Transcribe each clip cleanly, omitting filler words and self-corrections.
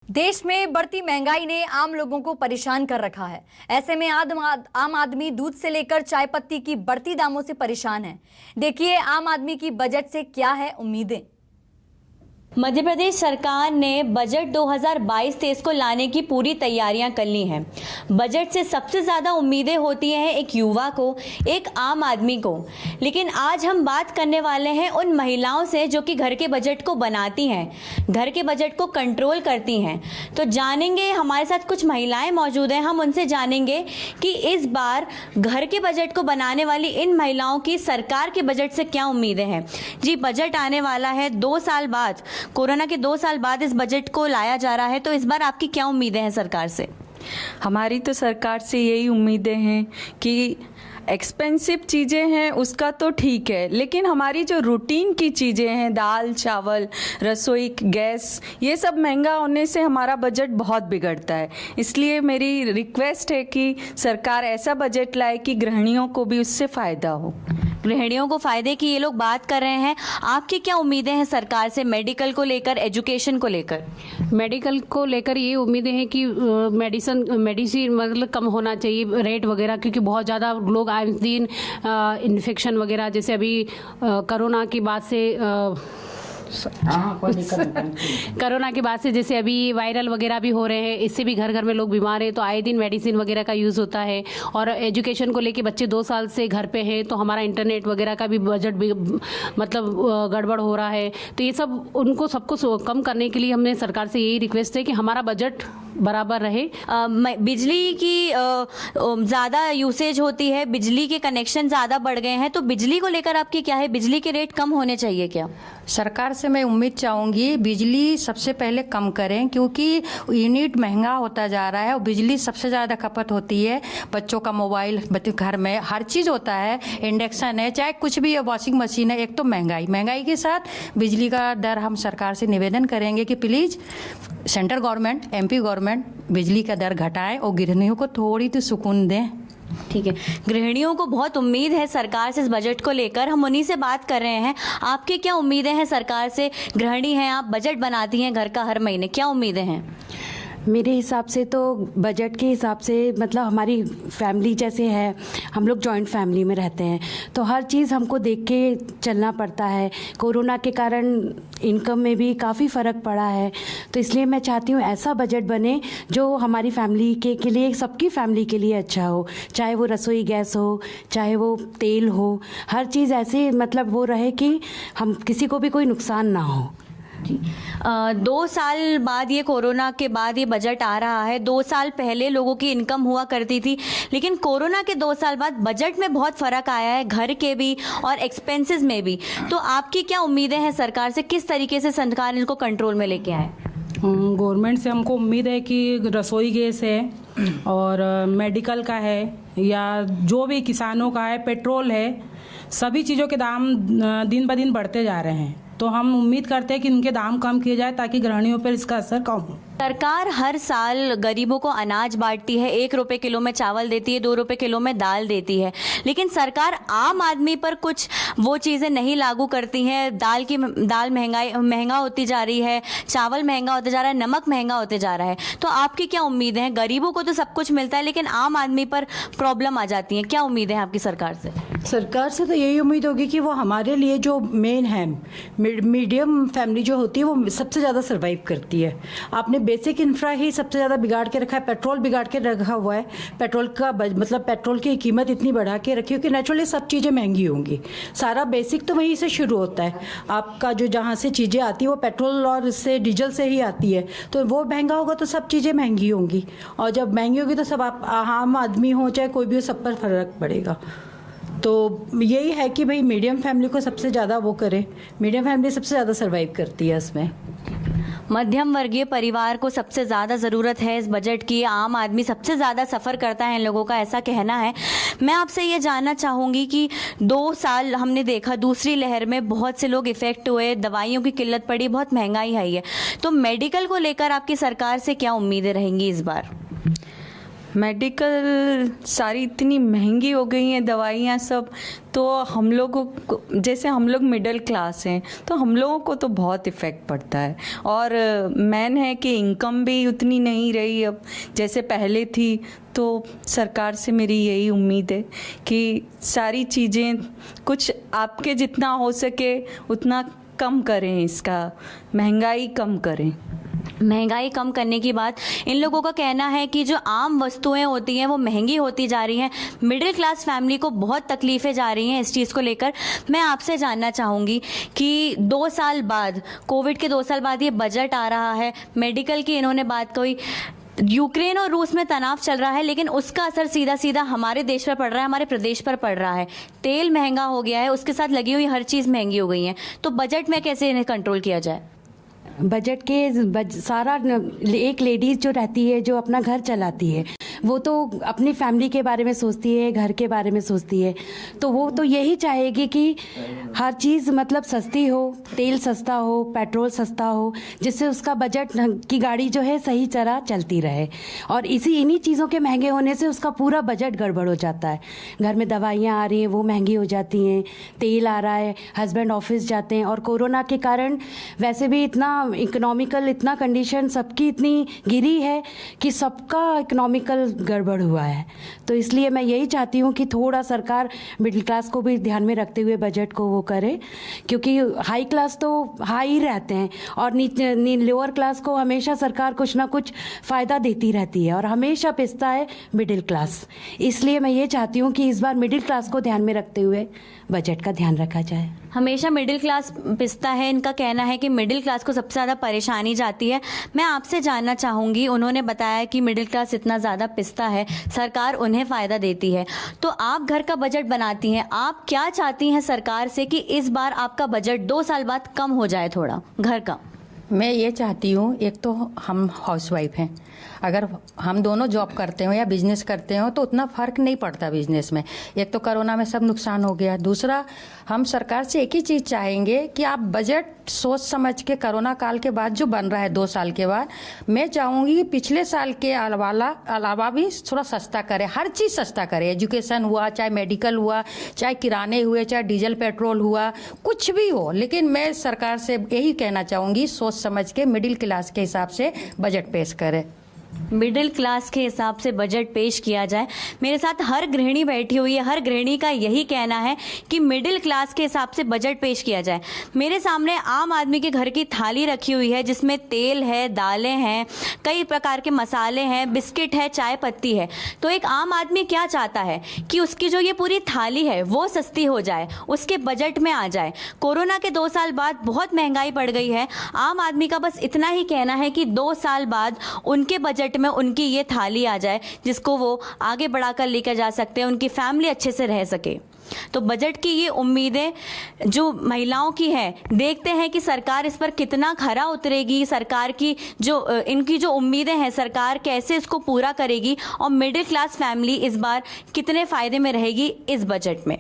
देश में बढ़ती महंगाई ने आम लोगों को परेशान कर रखा है। ऐसे में आम आदमी दूध से लेकर चाय पत्ती की बढ़ती दामों से परेशान है। देखिए आम आदमी की बजट से क्या है उम्मीदें। मध्य प्रदेश सरकार ने बजट 2022-23 को लाने की पूरी तैयारियां कर ली हैं। बजट से सबसे ज़्यादा उम्मीदें होती हैं एक युवा को, एक आम आदमी को। लेकिन आज हम बात करने वाले हैं उन महिलाओं से जो कि घर के बजट को बनाती हैं, घर के बजट को कंट्रोल करती हैं। तो जानेंगे, हमारे साथ कुछ महिलाएं मौजूद हैं, हम उनसे जानेंगे कि इस बार घर के बजट को बनाने वाली इन महिलाओं की सरकार के बजट से क्या उम्मीदें हैं। जी, बजट आने वाला है 2 साल बाद, कोरोना के 2 साल बाद इस बजट को लाया जा रहा है, तो इस बार आपकी क्या उम्मीदें हैं सरकार से? हमारी तो सरकार से यही उम्मीदें हैं कि एक्सपेंसिव चीज़ें हैं उसका तो ठीक है, लेकिन हमारी जो रूटीन की चीज़ें हैं, दाल चावल, रसोई गैस, ये सब महंगा होने से हमारा बजट बहुत बिगड़ता है। इसलिए मेरी रिक्वेस्ट है कि सरकार ऐसा बजट लाए कि गृहिणियों को भी उससे फ़ायदा हो। गृहिणियों को फायदे की ये लोग बात कर रहे हैं। आपकी क्या उम्मीदें हैं सरकार से, मेडिकल को लेकर, एजुकेशन को लेकर? मेडिकल को लेकर ये उम्मीदें हैं कि मेडिसिन मतलब कम होना चाहिए रेट वगैरह, क्योंकि बहुत ज़्यादा लोग आए दिन इन्फेक्शन वगैरह, जैसे अभी कोरोना की बात से कोरोना के बाद से जैसे अभी वायरल वगैरह भी हो रहे हैं, इससे भी घर घर में लोग बीमार हैं, तो आए दिन मेडिसिन वगैरह का यूज़ होता है। और एजुकेशन को लेके बच्चे 2 साल से घर पे हैं, तो हमारा इंटरनेट वगैरह का भी बजट भी मतलब गड़बड़ हो रहा है। तो ये सब उनको सबको कम करने के लिए हमने सरकार से यही रिक्वेस्ट है कि हमारा बजट बराबर रहे। बिजली की ज़्यादा यूसेज होती है, बिजली के कनेक्शन ज़्यादा बढ़ गए हैं, तो बिजली को लेकर आपकी क्या है? बिजली के रेट कम होने चाहिए क्या? सरकार से मैं उम्मीद चाहूँगी बिजली सबसे पहले कम करें, क्योंकि यूनिट महंगा होता जा रहा है और बिजली सबसे ज़्यादा खपत होती है। बच्चों का मोबाइल, घर में हर चीज़ होता है, इंडक्शन है, चाहे कुछ भी है, वॉशिंग मशीन है। एक तो महंगाई के साथ बिजली का दर हम सरकार से निवेदन करेंगे कि please central government, MP government बिजली का दर घटाएं और गृहिणियों को थोड़ी तो सुकून दें। ठीक है, गृहिणियों को बहुत उम्मीद है सरकार से इस बजट को लेकर, हम उन्हीं से बात कर रहे हैं। आपकी क्या उम्मीदें हैं सरकार से? गृहिणी हैं आप, बजट बनाती हैं घर का हर महीने, क्या उम्मीदें हैं? मेरे हिसाब से तो बजट के हिसाब से मतलब हमारी फैमिली जैसे है, हम लोग जॉइंट फैमिली में रहते हैं, तो हर चीज़ हमको देख के चलना पड़ता है। कोरोना के कारण इनकम में भी काफ़ी फ़र्क पड़ा है, तो इसलिए मैं चाहती हूँ ऐसा बजट बने जो हमारी फैमिली के लिए, सबकी फैमिली के लिए अच्छा हो। चाहे वो रसोई गैस हो, चाहे वो तेल हो, हर चीज़ ऐसे मतलब वो रहे कि हम किसी को भी कोई नुकसान ना हो। 2 साल बाद, ये कोरोना के बाद ये बजट आ रहा है। 2 साल पहले लोगों की इनकम हुआ करती थी, लेकिन कोरोना के 2 साल बाद बजट में बहुत फ़र्क आया है, घर के भी और एक्सपेंसेस में भी। तो आपकी क्या उम्मीदें हैं सरकार से, किस तरीके से सरकार इनको कंट्रोल में लेके आए? गवर्नमेंट से हमको उम्मीद है कि रसोई गैस है और मेडिकल का है, या जो भी किसानों का है, पेट्रोल है, सभी चीज़ों के दाम दिन ब दिन बढ़ते जा रहे हैं। तो हम उम्मीद करते हैं कि इनके दाम कम किए जाए ताकि गृहिणियों पर इसका असर कम हो। सरकार हर साल गरीबों को अनाज बांटती है, 1 रुपये किलो में चावल देती है, 2 रुपये किलो में दाल देती है, लेकिन सरकार आम आदमी पर कुछ वो चीज़ें नहीं लागू करती हैं। दाल महंगा होती जा रही है, चावल महंगा होता जा रहा है, नमक महंगा होते जा रहा है। तो आपकी क्या उम्मीदें हैं? गरीबों को तो सब कुछ मिलता है, लेकिन आम आदमी पर प्रॉब्लम आ जाती है। क्या उम्मीदें हैं आपकी सरकार से? सरकार से तो यही उम्मीद होगी कि वो हमारे लिए जो मेन है, मीडियम फैमिली जो होती है, वो सबसे ज़्यादा सर्वाइव करती है। आपने बेसिक इंफ्रा ही सबसे ज़्यादा बिगाड़ के रखा है, पेट्रोल बिगाड़ के रखा हुआ है। पेट्रोल का मतलब पेट्रोल की कीमत इतनी बढ़ा के रखी हो कि नेचुरली सब चीज़ें महंगी होंगी। सारा बेसिक तो वहीं से शुरू होता है। आपका जो जहाँ से चीज़ें आती है वो पेट्रोल और इससे डीजल से ही आती है, तो वो महंगा होगा तो सब चीज़ें महंगी होंगी, और जब महंगी होगी तो सब आप आम आदमी हो चाहे कोई भी हो, सब पर फर्क पड़ेगा। तो यही है कि भाई मीडियम फैमिली को सबसे ज़्यादा वो करे, मीडियम फैमिली सबसे ज़्यादा सर्वाइव करती है इसमें। मध्यम वर्गीय परिवार को सबसे ज़्यादा ज़रूरत है इस बजट की, आम आदमी सबसे ज़्यादा सफ़र करता है, इन लोगों का ऐसा कहना है। मैं आपसे ये जानना चाहूँगी कि 2 साल हमने देखा दूसरी लहर में बहुत से लोग इफ़ेक्ट हुए, दवाइयों की किल्लत पड़ी, बहुत महंगाई आई है, तो मेडिकल को लेकर आपकी सरकार से क्या उम्मीदें रहेंगी इस बार? मेडिकल सारी इतनी महंगी हो गई हैं दवाइयाँ सब, तो हम लोगों को, जैसे हम लोग मिडिल क्लास हैं, तो हम लोगों को तो बहुत इफ़ेक्ट पड़ता है। और मेन है कि इनकम भी उतनी नहीं रही अब जैसे पहले थी। तो सरकार से मेरी यही उम्मीद है कि सारी चीज़ें कुछ आपके जितना हो सके उतना कम करें, इसका महंगाई कम करें। महंगाई कम करने की बात, इन लोगों का कहना है कि जो आम वस्तुएं होती हैं वो महंगी होती जा रही हैं, मिडिल क्लास फैमिली को बहुत तकलीफ़ें जा रही हैं इस चीज़ को लेकर। मैं आपसे जानना चाहूँगी कि 2 साल बाद, कोविड के 2 साल बाद ये बजट आ रहा है, मेडिकल की इन्होंने बात कही, यूक्रेन और रूस में तनाव चल रहा है, लेकिन उसका असर सीधा सीधा हमारे देश पर पड़ रहा है, हमारे प्रदेश पर पड़ रहा है। तेल महंगा हो गया है, उसके साथ लगी हुई हर चीज़ महंगी हो गई है, तो बजट में कैसे इन्हें कंट्रोल किया जाए? बजट के सारा एक लेडीज़ जो रहती है, जो अपना घर चलाती है, वो तो अपनी फैमिली के बारे में सोचती है, घर के बारे में सोचती है, तो वो तो यही चाहेगी कि हर चीज़ मतलब सस्ती हो, तेल सस्ता हो, पेट्रोल सस्ता हो, जिससे उसका बजट की गाड़ी जो है सही तरह चलती रहे। और इन्हीं चीज़ों के महंगे होने से उसका पूरा बजट गड़बड़ हो जाता है। घर में दवाइयाँ आ रही हैं, वो महंगी हो जाती हैं, तेल आ रहा है, हस्बैंड ऑफिस जाते हैं, और कोरोना के कारण वैसे भी इतना इकोनॉमिकल, इतना कंडीशन सबकी इतनी गिरी है कि सबका इकोनॉमिकल गड़बड़ हुआ है। तो इसलिए मैं यही चाहती हूँ कि थोड़ा सरकार मिडिल क्लास को भी ध्यान में रखते हुए बजट को वो करे, क्योंकि हाई क्लास तो हाई ही रहते हैं और लोअर क्लास को हमेशा सरकार कुछ ना कुछ फ़ायदा देती रहती है और हमेशा पिसता है मिडिल क्लास। इसलिए मैं ये चाहती हूँ कि इस बार मिडिल क्लास को ध्यान में रखते हुए बजट का ध्यान रखा जाए। हमेशा मिडिल क्लास पिसता है, इनका कहना है कि मिडिल क्लास को सबसे ज़्यादा परेशानी जाती है। मैं आपसे जानना चाहूँगी, उन्होंने बताया कि मिडिल क्लास इतना ज़्यादा पिसता है, सरकार उन्हें फ़ायदा देती है, तो आप घर का बजट बनाती हैं, आप क्या चाहती हैं सरकार से कि इस बार आपका बजट 2 साल बाद कम हो जाए थोड़ा घर का? मैं ये चाहती हूँ, एक तो हम हाउसवाइफ हैं, अगर हम दोनों जॉब करते हो या बिजनेस करते हो तो उतना फ़र्क नहीं पड़ता बिजनेस में। एक तो कोरोना में सब नुकसान हो गया, दूसरा हम सरकार से एक ही चीज़ चाहेंगे कि आप बजट सोच समझ के कोरोना काल के बाद जो बन रहा है 2 साल के बाद, मैं चाहूँगी कि पिछले साल के अलावा भी थोड़ा सस्ता करे, हर चीज़ सस्ता करे। एजुकेशन हुआ, चाहे मेडिकल हुआ, चाहे किराने हुए, चाहे डीजल पेट्रोल हुआ, कुछ भी हो, लेकिन मैं सरकार से यही कहना चाहूँगी सोच समझ के मिडिल क्लास के हिसाब से बजट पेश करे। मिडिल क्लास के हिसाब से बजट पेश किया जाए। मेरे साथ हर गृहिणी बैठी हुई है, हर गृहिणी का यही कहना है कि मिडिल क्लास के हिसाब से बजट पेश किया जाए। मेरे सामने आम आदमी के घर की थाली रखी हुई है, जिसमें तेल है, दालें हैं, कई प्रकार के मसाले हैं, बिस्किट है, चाय पत्ती है। तो एक आम आदमी क्या चाहता है कि उसकी जो ये पूरी थाली है वो सस्ती हो जाए, उसके बजट में आ जाए। कोरोना के 2 साल बाद बहुत महंगाई बढ़ गई है, आम आदमी का बस इतना ही कहना है कि 2 साल बाद उनके बजट में उनकी ये थाली आ जाए, जिसको वो आगे बढ़ाकर लेकर जा सकते हैं, उनकी फैमिली अच्छे से रह सके। तो बजट की ये उम्मीदें जो महिलाओं की है, देखते हैं कि सरकार इस पर कितना खरा उतरेगी। सरकार की जो इनकी जो उम्मीदें हैं, सरकार कैसे इसको पूरा करेगी और मिडिल क्लास फैमिली इस बार कितने फायदे में रहेगी इस बजट में।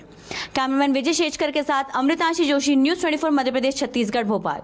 कैमरामैन विजय शेजकर के साथ अमृतांशी जोशी, न्यूज़ 24 मध्य प्रदेश, छत्तीसगढ़, भोपाल।